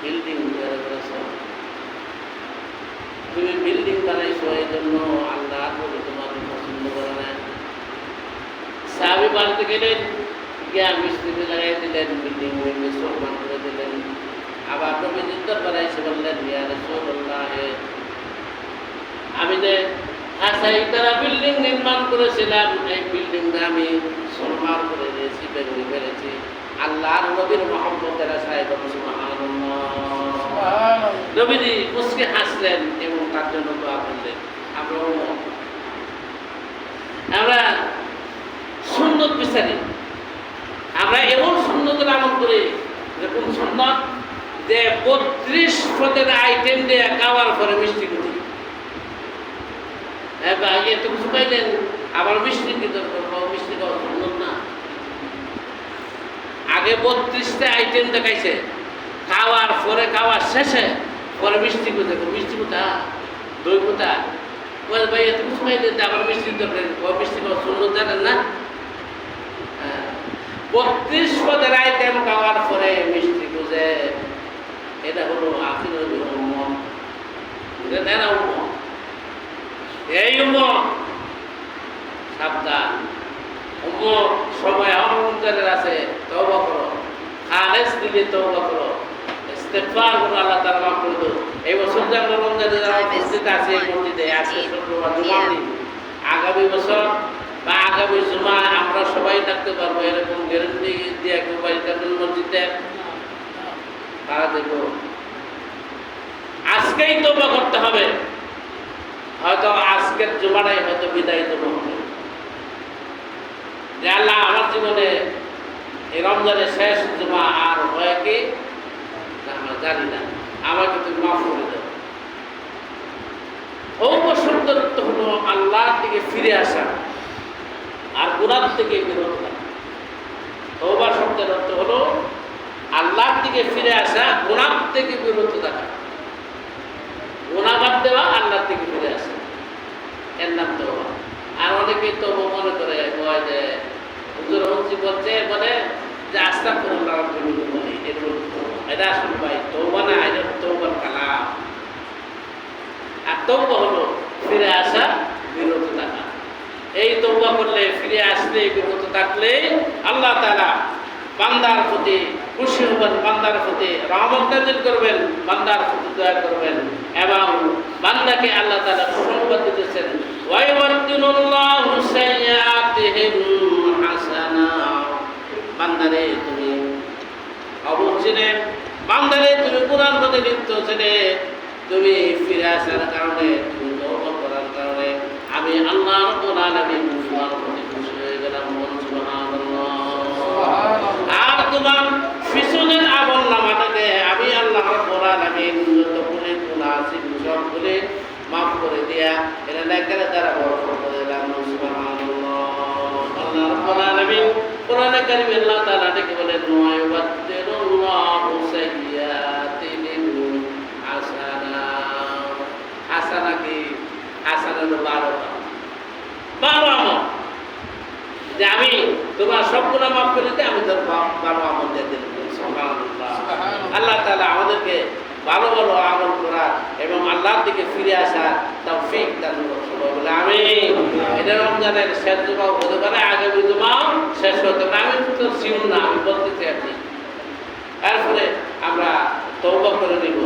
বিল্ডিং তৈরি করেছ, তুমি বিল্ডিং বানাইছো, এই জন্য আল্লাহর নবী তোমাকে পছন্দ করে না। সাহাবী বাড়িতে গেলেন, গিয়া মিস্ত্রি লাগাই দিলেন, বিল্ডিং ভেঙে সমান করে দিলেন। আবার নবীজির দরবারে এসে বললেন, ইয়া রাসূলুল্লাহ, আমি যে তারা বিল্ডিং নির্মাণ করেছিলাম, এই বিল্ডিংটা আমি সরমার করে দিয়েছি, বেগুনি ফেলেছি। আল্লাহর নবীর মহব্বতের আশায়। সুবহানাল্লাহ। নবীজি মুস্কে হাসলেন এবং তার জন্য দোয়া করলেন। আমরা সুন্নত বিচারি, আমরা এমন সুন্নতের আমল করি, যেরকম সুন্নত যে 32 পদের আইটেম দিয়ে খাওয়ার পরে মিষ্টি কুটি, এত কিছু পাইলেন আবার মিষ্টি কি দরকার, মিষ্টি খাওয়া সুন্নত না। আগে 32টা আইটেম দেখাইছে, খাওয়ার পরে, খাওয়ার শেষে পরে মিষ্টি কোথা, মিষ্টি কোথা, দই কোথা, ভাই এত কিছু পাইলেন আবার মিষ্টির দরকার, মিষ্টি খাওয়া সুন্নত জানেন না। 32 পদের আইটেম খাওয়ার পরে মিষ্টি খুঁজে, এটা হলো আখিরের উম্মত, এরা উম্মত। এই উম্মত সাবধান, উম্মত সময় রমজানের আছে, তওবা করো, খালেস দিলে তওবা করো, ইস্তিগফার করো, আল্লাহ তাআলা মাফ করে দেব। এই বছর যে আমরা রমজানে যারা উপস্থিত আছে এই মসজিদে, আজকে শুক্রবার জুমার দিন, আগামী বছর বা আগামী জুমায় আমরা সবাই থাকতে পারবো, এরকম গ্যারান্টি দিয়ে কেউ বাড়ি থাকবেন মসজিদে, তারা দেখব। আজকেই তওবা করতে হবে, হয়তো আজকের জুমাটাই হয়তো বিদায় তওবা হবে, যে আল্লাহ আমার জীবনে এই রমজানের শেষ জুমা আর হয় কি আমরা জানি না, আমাকে তুমি মাফ করে দাও। তওবা শব্দের অর্থ হলো আল্লাহর দিকে ফিরে আসা আর গুনাহ থেকে বিরত থাকা। তওবা শব্দের অর্থ হলো আল্লাহর দিকে ফিরে আসা, গুনাহ থেকে বিরত থাকা, গুনাহ বাদ দেওয়া, আল্লাহর দিকে ফিরে আসা, এর নাম তওবা। আর অনেকেই তওবা মনে করে যে হুজুর হচ্ছি বলছে, বলে যে আস্তাগফিরুল্লাহ রাব্বি বলি, এটা আসলে ভাই তওবা না, এটা তওবার কালাম। আর তওবা হলো ফিরে আসা, বিরত থাকা। এই তওবা করলে, ফিরে আসলে, বিরত থাকলে আল্লাহ তাআলা বান্দার প্রতি খুশি হবেন, বান্দার প্রতি রহমত নাযিল করবেন, বান্দার প্রতি দয়া করবেন এবং বান্দাকে আল্লাহ তাআলা সুসংবাদ দিতেছেন, ওয়া ইউবাদদিলুল্লাহু সাইয়্যাতিহিম হাসানা। বান্দারে তুমি অবশ্যই, বান্দারে তুমি কোরআন প্রতি লিপ্ত ছিলে, তুমি ফিরে আসার কারণে, তুমি তওবা করার কারণে আমি আল্লাহ রাব্বুল আলামিন তোমার প্রতি খুশি হয়ে গেলাম। সুবহানাল্লাহ। আর তোমার পিছনের আমল নামাটাকে আমি আল্লাহ রাব্বুল আলামিন যতগুলো গুনাহ আছে সবগুলো মাফ করে দিয়া এটা নেকের দ্বারা বরকত করে দিলাম। সুবহানাল্লাহ। আল্লাহ রাব্বুল আলামিন কোরআনে কারীমে আল্লাহ তাআলা ডেকে বলেন, ওয়া ইউবাদদিলুল্লাহু সাইয়্যাতিহিম হাসানা। হাসানা কি? হাসানা হলো 12 আমল, যে আমি তোমার সব গুনাহ মাফ করে দিতে আমি তোর 12 আমল দিয়ে দিলাম। সুবহানাল্লাহ। আল্লাহ তাআলা আমাদেরকে ভালো ভালো আমল করার এবং আল্লাহর দিকে ফিরে আসার তৌফিক দান করুন। বলে আমিন। এটা রমজানের শেষ জুমা হতে পারে, আগামী জুমাও শেষ হতে পারে। আমি তো শিওর না, আমি বলতেছি আপনি। এরপরে আমরা তওবা করে নিব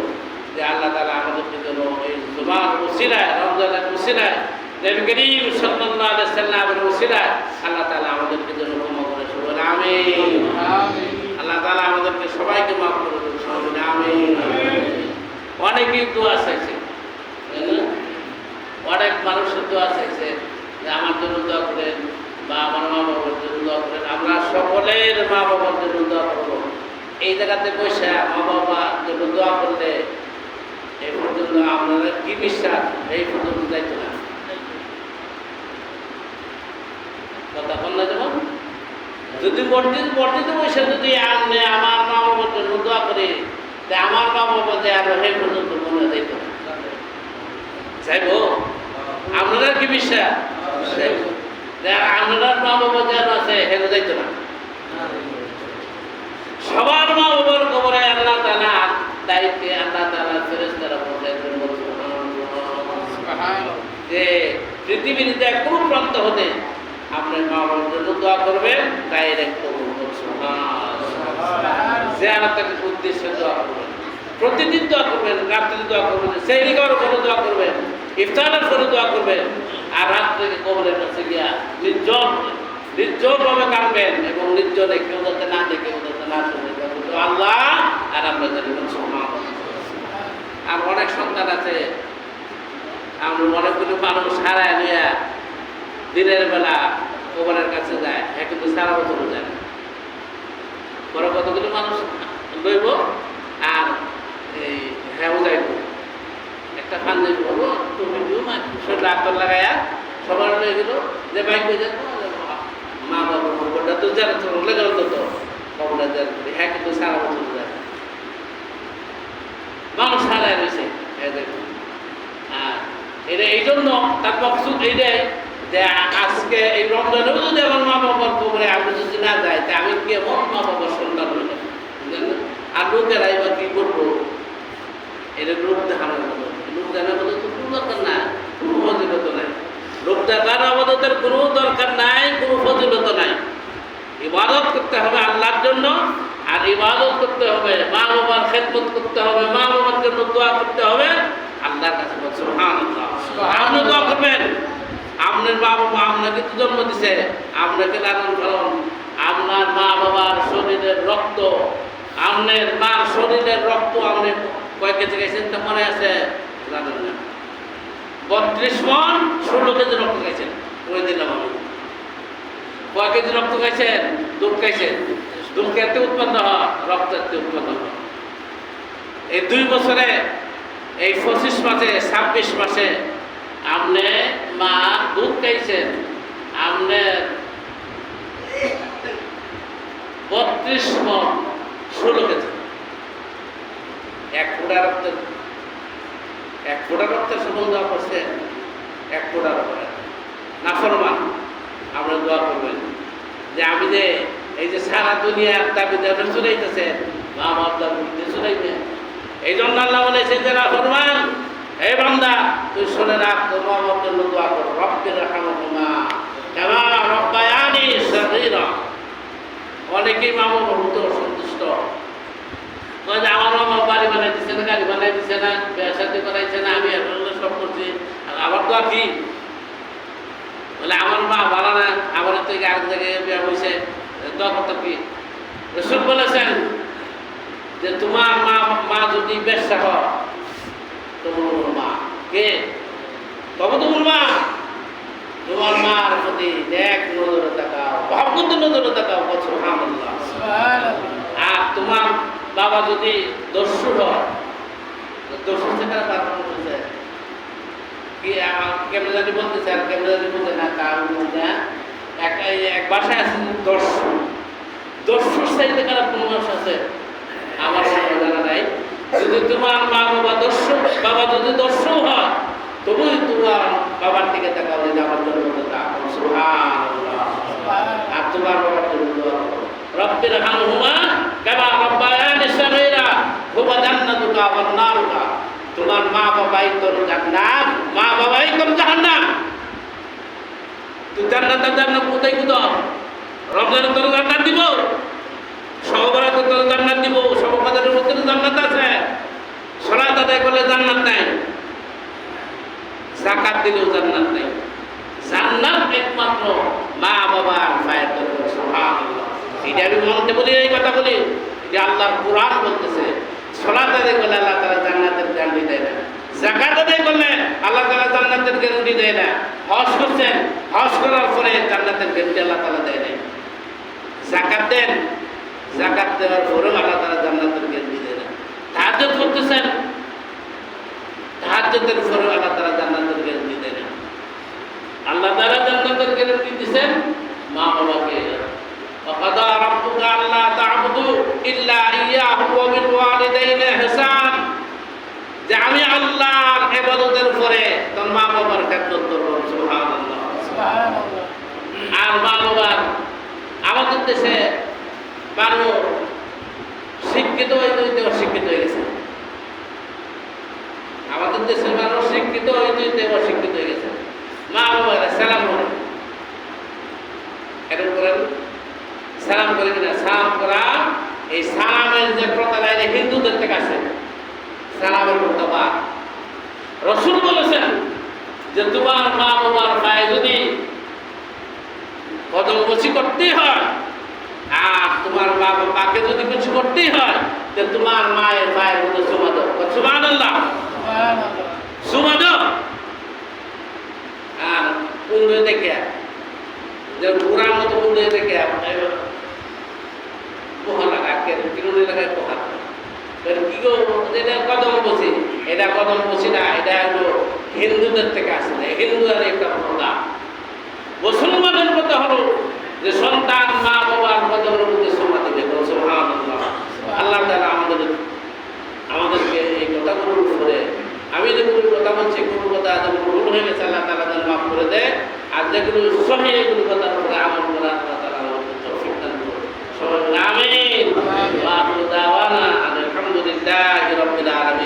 যে আল্লাহ তাআলা আমাদেরকে যেন এই জুমার ওসিলায়, রমজানের ওসিলায়, নবী করিম সাল্লাল্লাহু আলাইহি ওয়াসাল্লামের ওসিলায় আল্লাহ তাআলা আমাদেরকে যেন ক্ষমা করে। বলে আমিন। আল্লাহ তাআলা আমাদেরকে সবাইকে মাফ করে দিন। সবাই আমিন। অনেকেই দোয়া চাইছে, অনেক মানুষের দোয়া চাইছে যে আমার জন্য দোয়া করেন বা আমার মা বাবার জন্য দোয়া করেন। আমরা সকলের মা বাবার জন্য দোয়া করবো। এই জায়গাতে বসে মা বাবার জন্য দোয়া করলে এই পর্যন্ত আপনারা কি বিশ্বাস, এই পর্যন্ত যাইতো না। কথা বল না, যেমন যদি বর্ধিত বসে যদি আপনি আমার মা বাবার জন্য দোয়া করে, আমার মা বাবা যে আর সেই পর্যন্ত মনে যাইত না। যাইব? আপনারা কি বিশ্বাস? আপনার মা বাবা যেন আছে হেন যাইত না। সবার মা বাবার কবরে আল্লাহ তাআলা দায়িত্বে, আল্লাহ তাআলা ফেরেশতারা পৌঁছাইবেন। যে পৃথিবীর কোন প্রান্ত হতে আপনার মা বাবার জন্য দোয়া করবেন, ডাইরেক্ট কবুল করছেন। জিয়ারতের উদ্দেশ্যে দোয়া করবেন, প্রতিদিন দোয়া করবেন, রাত্রে দোয়া করবেন, সেহরি খাওয়ার পরে দোয়া করবেন, ইফতারের পরে দোয়া করবেন, আর রাত থেকে কবরের কাছে গিয়া নির্জনভাবে কাঁদবেন এবং নির্জনে কেউ যাতে না দেখে, কেউ যাতে না শুনে আল্লাহ আর আমরা জানিবেন। আর অনেক সন্তান আছে, আমরা অনেকগুলো মানুষ হারায় নিয়ে দিনের বেলা কবরের কাছে যায়, হ্যাঁ, কিন্তু সারা বছর যায় না। বড় কতগুলো মানুষ লইব আর এই হ্যাঁ যাইব, একটা পাঞ্জাবি হবো, তুমি ডাক্তার লাগাইয়া সবার লয়ে গেল যে বাইক হয়ে যাবো, মা বাবা কবরটা তো যারা তো লেগে তো কবরটা যার, হ্যাঁ, কিন্তু সারা বছর যায় না। মানুষ হারায় রয়েছে। আর এটা এই জন্য তার মকসুদ এইটাই যে আজকে এই রমজানেও যদি আমার মা বাবার কবরে আমি যদি না যাই, তা আমি কেমন মা বাবার সন্তান হয়ে যাবো। আর লোকেরা এবার কি করবো, এটা লোক দেখানোর মতো, লোক দেখানোর মতো তো কোনো দরকার নাই, কোনো ফজিলত নাই। লোক দেখার আবাদতের কোনো দরকার নাই, কোনো ফজিলত নাই। ইবাদত করতে হবে আল্লাহর জন্য, আর ইবাদত করতে হবে, মা বাবার খেদমত করতে হবে, মা বাবার জন্য দোয়া করতে হবে আল্লাহর কাছে। সুবহানাল্লাহ। আপনি দোয়া করবেন, আপনার মা বাবা আপনাকে তো জন্ম দিছে, আপনাকে লালন পালন, আপনার মা বাবার শরীরের রক্ত, আপনার মার শরীরের রক্ত আপনি কয় কেজি খাইছেন তা মনে আছে? জানেন না। 32 মণ 16 কেজি রক্ত খাইছেন, ওই দিলাম আমি। কয় কেজি রক্ত খাইছেন? দুধ খাইছেন। দুধ খেতে উৎপন্ন হয়, রক্ত খেতে উৎপন্ন হয়। এই 2 বছরে, এই 25 মাসে, 26 মাসে আপনি মা দুধ খাইছেন, আপনার 32 মণ 16 কেজি। এক ফোঁটা রক্তের সমান দোয়া করছেন, 1 ফোঁটা রক্ত নাফরমান। আপনারা দোয়া করবেন যে আমি যে এই যে সারা দুনিয়ার দাবি দাবি চুরাইতেছে, মা বাপ দাবি চুরাইবে। এই জন্য আল্লাহ বলেছে যারা ফরমান, হে বান্দা তুই শুনে রাখ, তোর মা বাবার জন্য দোয়া কর, রব্বির রাহমাহুমা কামা রাব্বায়ানি সগীরা। অনেকেই মা বাবা হতে অসন্তুষ্ট, যে আমার মা বাড়ি বানাই দিচ্ছে না, গাড়ি বানাই দিচ্ছে না, বিয়ে শাদী করাইছে না, আমি সব করছি, আর আবার তো আর কি বলে আমার মা ভালো না, আমার থেকে আরেক জায়গায় বিয়ে হয়েছে, তখন তো কি রাসূল বলেছেন যে তোমার মা যদি বেশ্যা হয়, তোমার মা কে তবে তোমার মা, তোমার মার প্রতি এক নজরে তাকাও, ভাবগত নজরে তাকাও, সুবহানাল্লাহ। আর তোমার বাবা যদি দস্যু হয়, দস্যু থেকে বলতেছে কি কেমন জানি বলতেছে, আর কেমন জানি বলতে না, তার এক বাসায় আছে দস্যু, দস্যুর চাইতে খারাপ কোনো মানুষ আছে আমার জানা নাই। যদি তোমার মা বাবা দস্যু, বাবা যদি দস্যু হয়, তবুই তোমার বাবার থেকে তাকাও যে আমার জন্য তাকাও, সুবহানাল্লাহ। আর তোমার বাবার জন্য রব্বির রাহমাহুমা কামা রাব্বায়ানি সগীরা হুয়া জান্নাতুকা ওয়ান নারুকা। তোমার মা বাবাই তোর জান্নাত, মা বাবাই তোর জাহান্নাম। তুই জান্নাতের জন্য কোথায় কোথাও রমজানে তোর জান্নাত দিব, সহবরাতে তোর জান্নাত দিব, সহবাজারের মধ্যে জান্নাত আছে, সালাত আদায় করলে জান্নাত নাই, যাকাত দিলেও জান্নাত নাই। জান্নাত একমাত্র মা বাবার পায়ের তলে, সুবহানাল্লাহ। এটা আমি মনতে বলি, এই কথা বলি যে আল্লাহর কোরআন বলতেছে সালাত আদায় করলে আল্লাহ তাআলা জান্নাতের গ্যারান্টি দেয় না, যাকাত আদায় করলে আল্লাহ তাআলা জান্নাতের গ্যারান্টি দেয় না, হজ করছেন, হজ করার পরে জান্নাতের গ্যারান্টি আল্লাহ তাআলা দেয় না। যাকাত দেন, যাকাত দেওয়ার পরেও আল্লাহ তাআলা জান্নাতের গ্যারান্টি দেয় না। তাহাজ্জুদ করতেছেন, তাহাজ্জুদের পরেও আল্লাহ তাআলা জান্নাতের গ্যারান্টি দেয় না। আল্লাহ তাআলা জান্নাতের গ্যারান্টি দিবেন মা বাবাকে। وقضى ربك ألا تعبدوا إلا إياه وبالوالدين إحسانا। যে আমি আল্লাহর ইবাদতের পরে তোর মা বাবার খেদমত করব, সুবহানাল্লাহ, সুবহানাল্লাহ। আর মা বাবার আমাদের দেশে মানুষ শিক্ষিত হইতে হইতে অশিক্ষিত হয়ে গেছে। আমাদের দেশের মানুষ শিক্ষিত হইতে হইতে অশিক্ষিত হয়ে গেছে। মা বাবারা সালাম করেন, এরকম করেন, সালাম করে কিনা, সালাম করা, এই সালামের যে প্রথা এটা হিন্দুদের থেকে আসে, সালামের প্রথা। রাসূল বলেছেন যে তোমার মা বাবার পায়ে যদি কদম বসি করতেই হয়, আর তোমার মা বাবাকে যদি কিছু করতেই হয়, তো তোমার মায়ের পায়ের মধ্যে চুমা দাও, সুবহানাল্লাহ, চুমা দাও। আর কুন্ডে দেখে যে পুরার মতো কুন্ডে দেখে পোহা লাগা, কিরুন এলাকায় পোহা কি গো, এটা কদম বসি, এটা কদম বসি না, এটা হলো হিন্দুদের থেকে আসে না, হিন্দুদের একটা প্রথা। মুসলমানের কথা হলো যে সন্তান মা বাবার কদমের মধ্যে সোমা দিবে, সুবহানাল্লাহ। আল্লাহ তাআলা আমাদেরকে এই কথাগুলোর উপরে, আমি যেগুলো কথা বলছি কোনো কথা যেগুলো ভুল হয়ে গেছে আল্লাহ তাআলা যেন মাফ করে দেয়, আর যেগুলো সহিহ এগুলো কথার উপরে আমল করা আল্লাহ তাআলা আমাদের তৌফিক দান করুন। সবাই আমিন। ওয়া আখিরু দাওয়ানা আলহামদুলিল্লাহি রাব্বিল আলামিন।